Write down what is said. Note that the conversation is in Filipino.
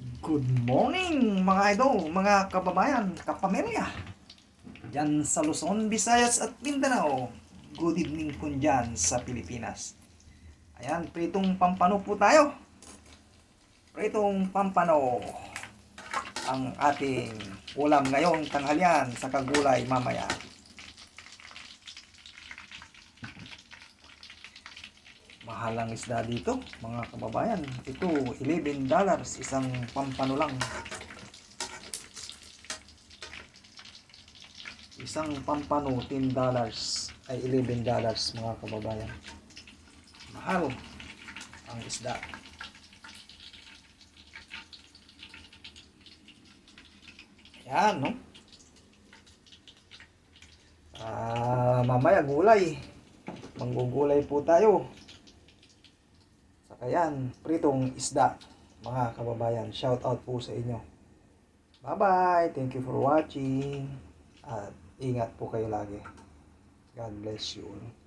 Good morning mga idol, mga kababayan, kapamilya. Diyan sa Luzon, Visayas at Mindanao. Good evening po dyan sa Pilipinas. Ayan, pritong pampano po tayo. Pritong pampano. Ang ating ulam ngayong tanghalian sa kagulay mamaya. Mahal ang isda dito, mga kababayan. Ito, $11 isang pampano lang. Isang pampano, $10 ay $11 mga kababayan. Mahal ang isda. Ayan, no? Mamaya gulay. Manggugulay po tayo. Ayan, pritong isda, mga kababayan. Shout out po sa inyo. Bye-bye. Thank you for watching. At ingat po kayo lagi. God bless you all.